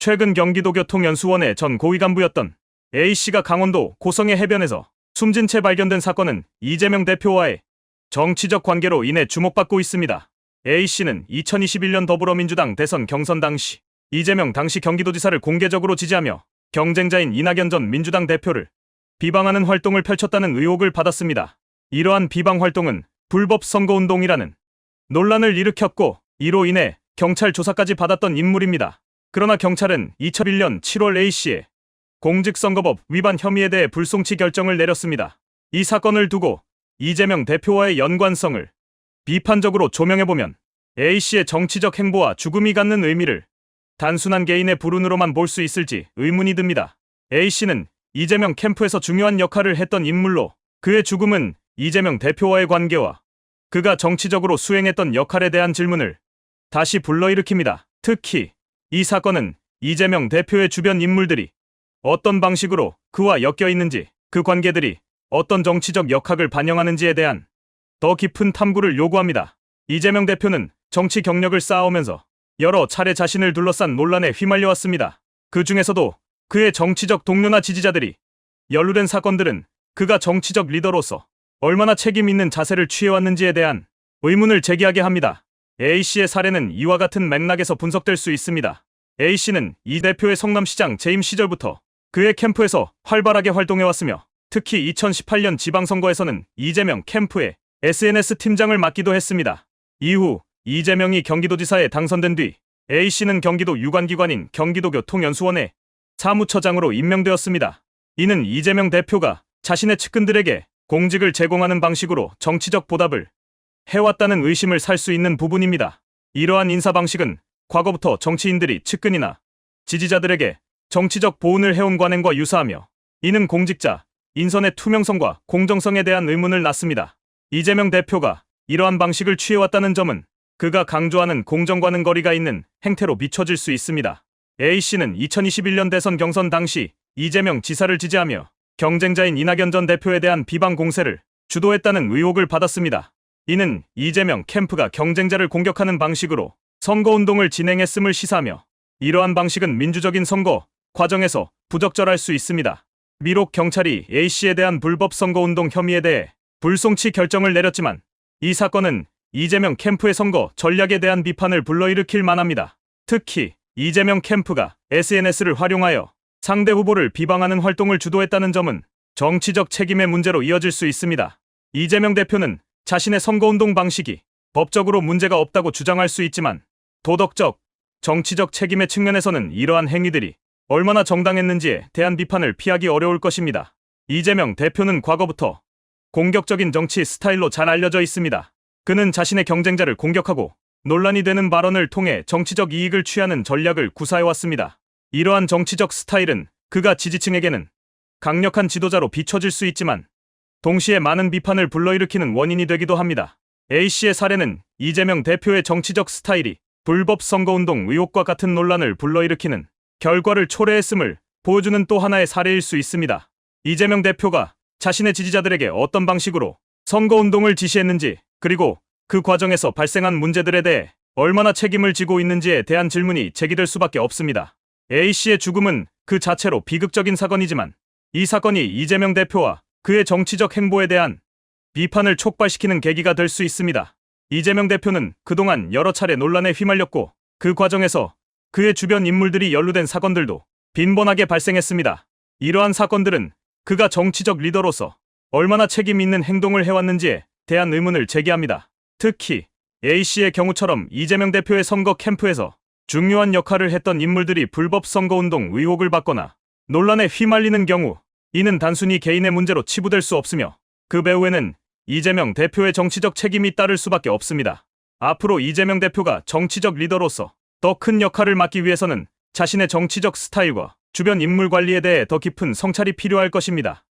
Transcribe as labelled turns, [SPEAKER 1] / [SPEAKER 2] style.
[SPEAKER 1] 최근 경기도교통연수원의 전 고위간부였던 A씨가 강원도 고성의 해변에서 숨진 채 발견된 사건은 이재명 대표와의 정치적 관계로 인해 주목받고 있습니다. A씨는 2021년 더불어민주당 대선 경선 당시 이재명 당시 경기도지사를 공개적으로 지지하며 경쟁자인 이낙연 전 민주당 대표를 비방하는 활동을 펼쳤다는 의혹을 받았습니다. 이러한 비방 활동은 불법 선거운동이라는 논란을 일으켰고 이로 인해 경찰 조사까지 받았던 인물입니다. 그러나 경찰은 2001년 7월 A씨의 공직선거법 위반 혐의에 대해 불송치 결정을 내렸습니다. 이 사건을 두고 이재명 대표와의 연관성을 비판적으로 조명해보면 A씨의 정치적 행보와 죽음이 갖는 의미를 단순한 개인의 불운으로만 볼 수 있을지 의문이 듭니다. A씨는 이재명 캠프에서 중요한 역할을 했던 인물로 그의 죽음은 이재명 대표와의 관계와 그가 정치적으로 수행했던 역할에 대한 질문을 다시 불러일으킵니다. 특히 이 사건은 이재명 대표의 주변 인물들이 어떤 방식으로 그와 엮여 있는지, 그 관계들이 어떤 정치적 역학을 반영하는지에 대한 더 깊은 탐구를 요구합니다. 이재명 대표는 정치 경력을 쌓아오면서 여러 차례 자신을 둘러싼 논란에 휘말려왔습니다. 그 중에서도 그의 정치적 동료나 지지자들이 연루된 사건들은 그가 정치적 리더로서 얼마나 책임 있는 자세를 취해왔는지에 대한 의문을 제기하게 합니다. A씨의 사례는 이와 같은 맥락에서 분석될 수 있습니다. A씨는 이 대표의 성남시장 재임 시절부터 그의 캠프에서 활발하게 활동해왔으며 특히 2018년 지방선거에서는 이재명 캠프의 SNS 팀장을 맡기도 했습니다. 이후 이재명이 경기도지사에 당선된 뒤 A씨는 경기도 유관기관인 경기도교통연수원의 사무처장으로 임명되었습니다. 이는 이재명 대표가 자신의 측근들에게 공직을 제공하는 방식으로 정치적 보답을 해왔다는 의심을 살 수 있는 부분입니다. 이러한 인사 방식은 과거부터 정치인들이 측근이나 지지자들에게 정치적 보훈을 해온 관행과 유사하며 이는 공직자 인선의 투명성과 공정성에 대한 의문을 낳습니다. 이재명 대표가 이러한 방식을 취해왔다는 점은 그가 강조하는 공정과는 거리가 있는 행태로 비춰질 수 있습니다. A씨는 2021년 대선 경선 당시 이재명 지사를 지지하며 경쟁자인 이낙연 전 대표에 대한 비방 공세를 주도했다는 의혹을 받았습니다. 이는 이재명 캠프가 경쟁자를 공격하는 방식으로 선거운동을 진행했음을 시사하며 이러한 방식은 민주적인 선거 과정에서 부적절할 수 있습니다. 비록 경찰이 A씨에 대한 불법 선거운동 혐의에 대해 불송치 결정을 내렸지만 이 사건은 이재명 캠프의 선거 전략에 대한 비판을 불러일으킬 만합니다. 특히 이재명 캠프가 SNS를 활용하여 상대 후보를 비방하는 활동을 주도했다는 점은 정치적 책임의 문제로 이어질 수 있습니다. 이재명 대표는 자신의 선거운동 방식이 법적으로 문제가 없다고 주장할 수 있지만 도덕적, 정치적 책임의 측면에서는 이러한 행위들이 얼마나 정당했는지에 대한 비판을 피하기 어려울 것입니다. 이재명 대표는 과거부터 공격적인 정치 스타일로 잘 알려져 있습니다. 그는 자신의 경쟁자를 공격하고 논란이 되는 발언을 통해 정치적 이익을 취하는 전략을 구사해왔습니다. 이러한 정치적 스타일은 그가 지지층에게는 강력한 지도자로 비춰질 수 있지만 동시에 많은 비판을 불러일으키는 원인이 되기도 합니다. A씨의 사례는 이재명 대표의 정치적 스타일이 불법 선거운동 의혹과 같은 논란을 불러일으키는 결과를 초래했음을 보여주는 또 하나의 사례일 수 있습니다. 이재명 대표가 자신의 지지자들에게 어떤 방식으로 선거운동을 지시했는지 그리고 그 과정에서 발생한 문제들에 대해 얼마나 책임을 지고 있는지에 대한 질문이 제기될 수밖에 없습니다. A씨의 죽음은 그 자체로 비극적인 사건이지만 이 사건이 이재명 대표와 그의 정치적 행보에 대한 비판을 촉발시키는 계기가 될 수 있습니다. 이재명 대표는 그동안 여러 차례 논란에 휘말렸고 그 과정에서 그의 주변 인물들이 연루된 사건들도 빈번하게 발생했습니다. 이러한 사건들은 그가 정치적 리더로서 얼마나 책임 있는 행동을 해왔는지에 대한 의문을 제기합니다. 특히 A씨의 경우처럼 이재명 대표의 선거 캠프에서 중요한 역할을 했던 인물들이 불법 선거운동 의혹을 받거나 논란에 휘말리는 경우 이는 단순히 개인의 문제로 치부될 수 없으며 그 배후에는 이재명 대표의 정치적 책임이 따를 수밖에 없습니다. 앞으로 이재명 대표가 정치적 리더로서 더 큰 역할을 맡기 위해서는 자신의 정치적 스타일과 주변 인물 관리에 대해 더 깊은 성찰이 필요할 것입니다.